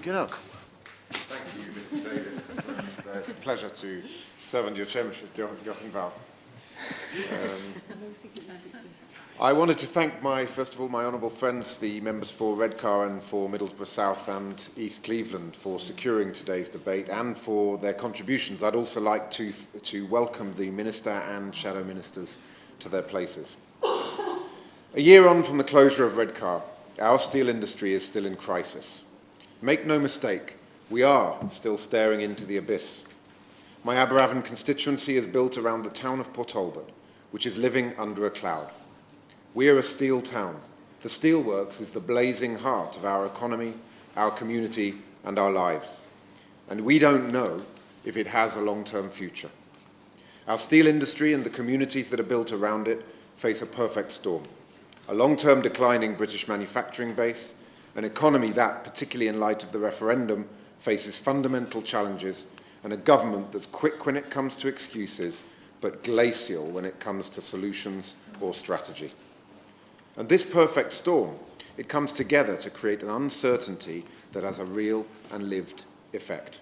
Kinnock. Thank you, Mr. Davis. And, it's a pleasure to serve under your chairmanship, Joachim Val. I wanted to thank first of all, my honourable friends, the members for Redcar and for Middlesbrough South and East Cleveland, for securing today's debate and for their contributions. I'd also like to welcome the Minister and Shadow Ministers to their places. A year on from the closure of Redcar, our steel industry is still in crisis. Make no mistake, we are still staring into the abyss. My Aberavon constituency is built around the town of Port Talbot, which is living under a cloud. We are a steel town. The steelworks is the blazing heart of our economy, our community, and our lives. And we don't know if it has a long-term future. Our steel industry and the communities that are built around it face a perfect storm. A long-term declining British manufacturing base, an economy that, particularly in light of the referendum, faces fundamental challenges, and a government that's quick when it comes to excuses, but glacial when it comes to solutions or strategy. And this perfect storm, it comes together to create an uncertainty that has a real and lived effect.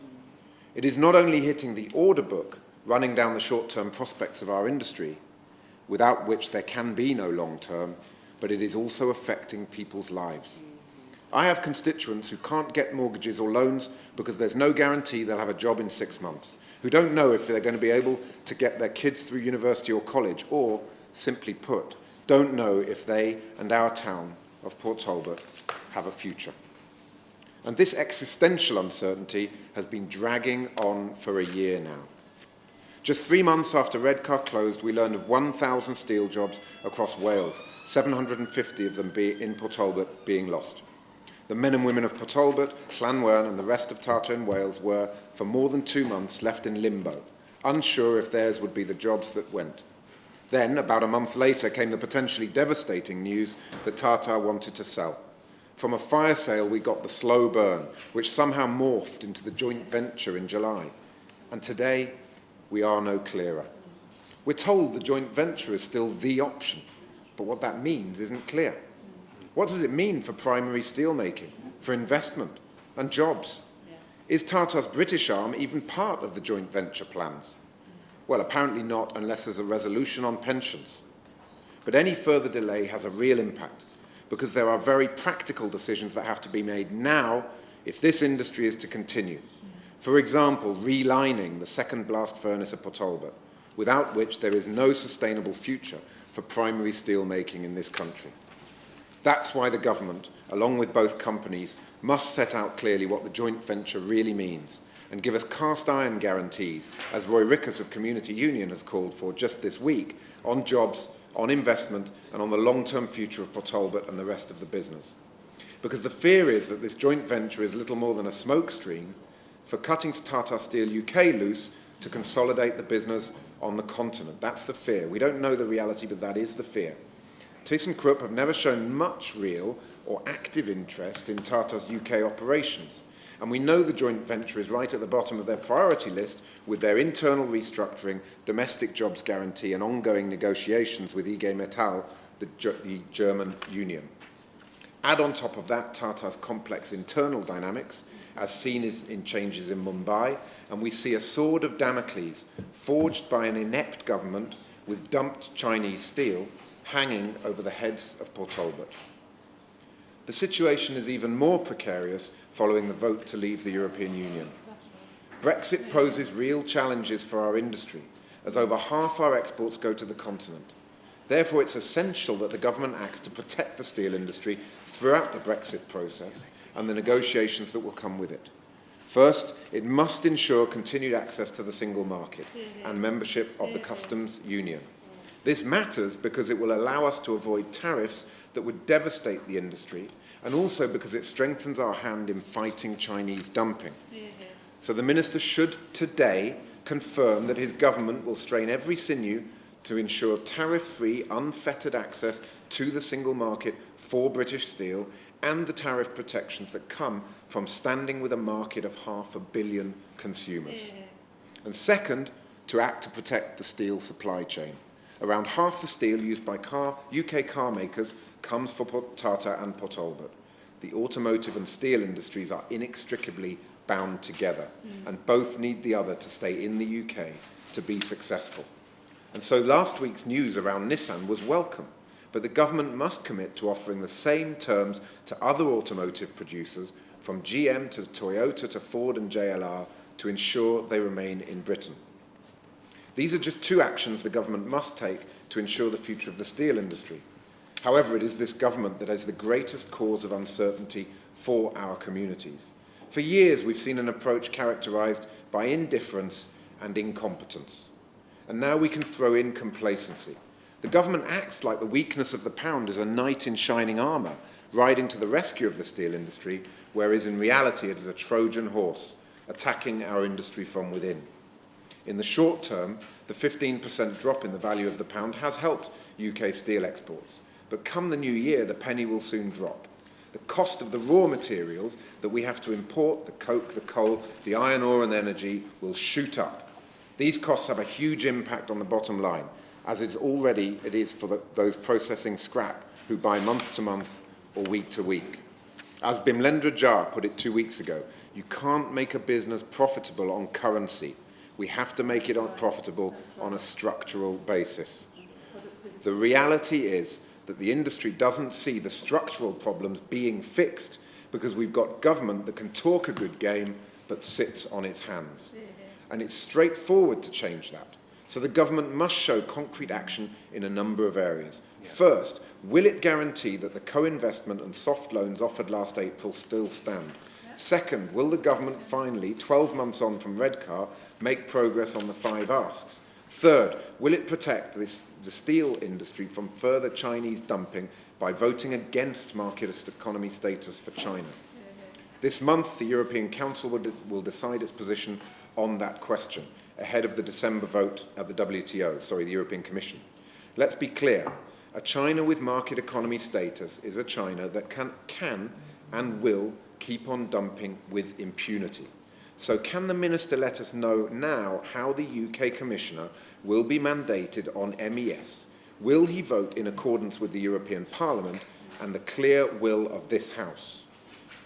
It is not only hitting the order book, running down the short-term prospects of our industry, without which there can be no long-term, but it is also affecting people's lives. I have constituents who can't get mortgages or loans because there's no guarantee they'll have a job in 6 months, who don't know if they're going to be able to get their kids through university or college, or, simply put, don't know if they and our town of Port Talbot have a future. And this existential uncertainty has been dragging on for a year now. Just 3 months after Redcar closed, we learned of 1,000 steel jobs across Wales, 750 of them in Port Talbot being lost. The men and women of Port Talbot, Llanwern and the rest of Tata in Wales were, for more than 2 months, left in limbo, unsure if theirs would be the jobs that went. Then, about a month later, came the potentially devastating news that Tata wanted to sell. From a fire sale, we got the slow burn, which somehow morphed into the joint venture in July. And today, we are no clearer. We're told the joint venture is still the option, but what that means isn't clear. What does it mean for primary steelmaking, for investment and jobs? Is Tata's British arm even part of the joint venture plans? Well, apparently not, unless there's a resolution on pensions. But any further delay has a real impact, because there are very practical decisions that have to be made now if this industry is to continue. For example, relining the second blast furnace at Port Talbot, without which there is no sustainable future for primary steel making in this country. That's why the government, along with both companies, must set out clearly what the joint venture really means and give us cast iron guarantees, as Roy Rickers of Community Union has called for just this week, on jobs, on investment and on the long-term future of Port Talbot and the rest of the business. Because the fear is that this joint venture is little more than a smokescreen for cutting Tata Steel UK loose to consolidate the business on the continent. That's the fear. We don't know the reality, but that is the fear. ThyssenKrupp have never shown much real or active interest in Tata's UK operations. And we know the joint venture is right at the bottom of their priority list with their internal restructuring, domestic jobs guarantee and ongoing negotiations with IG Metall, the German union. Add on top of that Tata's complex internal dynamics, as seen in changes in Mumbai, and we see a sword of Damocles forged by an inept government with dumped Chinese steel hanging over the heads of Port Talbot. The situation is even more precarious following the vote to leave the European Union. Brexit poses real challenges for our industry, as over half our exports go to the continent. Therefore, it's essential that the government acts to protect the steel industry throughout the Brexit process and the negotiations that will come with it. First, it must ensure continued access to the single market and membership of the customs union. This matters because it will allow us to avoid tariffs that would devastate the industry, and also because it strengthens our hand in fighting Chinese dumping. So the Minister should today confirm that his government will strain every sinew to ensure tariff-free, unfettered access to the single market for British steel and the tariff protections that come from standing with a market of 500 million consumers. And second, to act to protect the steel supply chain. Around half the steel used by UK car makers comes from Tata and Port Talbot. the automotive and steel industries are inextricably bound together, and both need the other to stay in the UK to be successful. And so last week's news around Nissan was welcome, but the government must commit to offering the same terms to other automotive producers, from GM to Toyota to Ford and JLR, to ensure they remain in Britain. These are just two actions the government must take to ensure the future of the steel industry. However, it is this government that is the greatest cause of uncertainty for our communities. For years, we've seen an approach characterised by indifference and incompetence. And now we can throw in complacency. The government acts like the weakness of the pound is a knight in shining armour, riding to the rescue of the steel industry, whereas in reality it is a Trojan horse, attacking our industry from within. In the short term, the 15% drop in the value of the pound has helped UK steel exports. But come the new year, the penny will soon drop. The cost of the raw materials that we have to import, the coke, the coal, the iron ore and energy, will shoot up. These costs have a huge impact on the bottom line, as it is for those processing scrap who buy month to month or week to week. As Bimlendra Jar put it 2 weeks ago, you can't make a business profitable on currency. We have to make it profitable on a structural basis. The reality is that the industry doesn't see the structural problems being fixed because we've got government that can talk a good game but sits on its hands. And it's straightforward to change that. So the government must show concrete action in a number of areas. First, will it guarantee that the co-investment and soft loans offered last April still stand? Second, will the government finally, 12 months on from Redcar, make progress on the 5 asks? Third, will it protect the steel industry from further Chinese dumping by voting against market economy status for China? This month, the European Council will decide its position on that question, ahead of the December vote at the the European Commission. Let's be clear, a China with market economy status is a China that can and will keep on dumping with impunity. So can the Minister let us know now how the UK Commissioner will be mandated on MES? Will he vote in accordance with the European Parliament and the clear will of this House?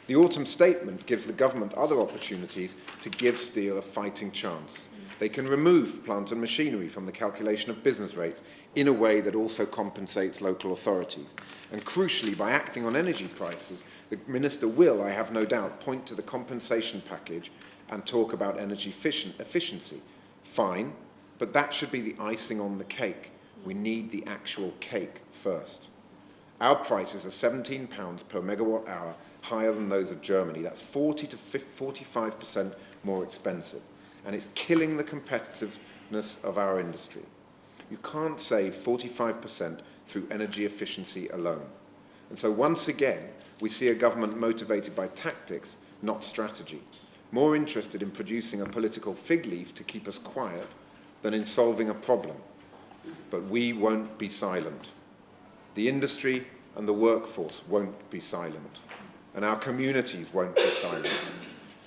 The autumn statement gives the government other opportunities to give steel a fighting chance. They can remove plant and machinery from the calculation of business rates in a way that also compensates local authorities. And crucially, by acting on energy prices, the Minister will, I have no doubt, point to the compensation package and talk about energy efficiency. Fine, but that should be the icing on the cake. We need the actual cake first. Our prices are £17 per megawatt hour, higher than those of Germany. That's 40 to 45% more expensive. And it's killing the competitiveness of our industry. You can't save 45% through energy efficiency alone. And so once again, we see a government motivated by tactics, not strategy, more interested in producing a political fig leaf to keep us quiet than in solving a problem. But we won't be silent. The industry and the workforce won't be silent. And our communities won't be silent.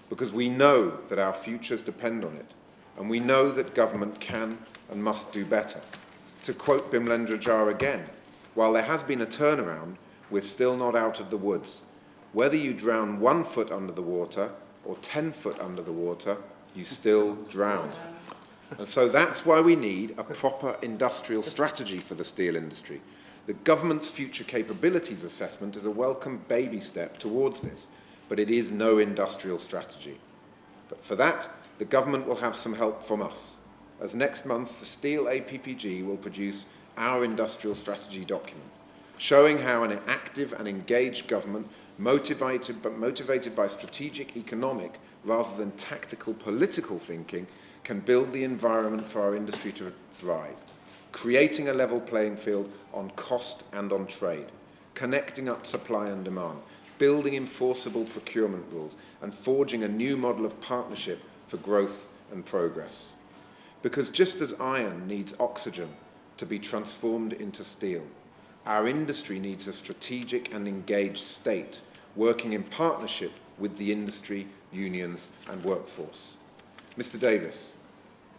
Because we know that our futures depend on it, and we know that government can and must do better. To quote Bimlendra Jar again, while there has been a turnaround, we're still not out of the woods. Whether you drown 1 foot under the water or 10 foot under the water, you still drown. And so that's why we need a proper industrial strategy for the steel industry. The government's future capabilities assessment is a welcome baby step towards this, but it is no industrial strategy. But for that, the government will have some help from us, as next month the Steel APPG will produce our industrial strategy document, showing how an active and engaged government, motivated by strategic economic rather than tactical political thinking, can build the environment for our industry to thrive, creating a level playing field on cost and on trade, connecting up supply and demand, building enforceable procurement rules, and forging a new model of partnership for growth and progress. Because just as iron needs oxygen to be transformed into steel, our industry needs a strategic and engaged state working in partnership with the industry, unions and workforce. Mr. Davis,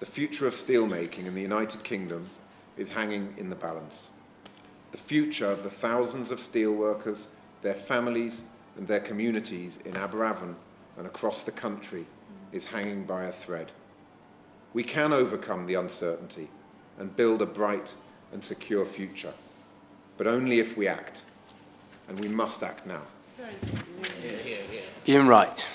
the future of steelmaking in the United Kingdom is hanging in the balance. The future of the thousands of steelworkers, their families and their communities in Aberavon and across the country is hanging by a thread. We can overcome the uncertainty and build a bright and secure future, but only if we act, and we must act now. Ian Wright.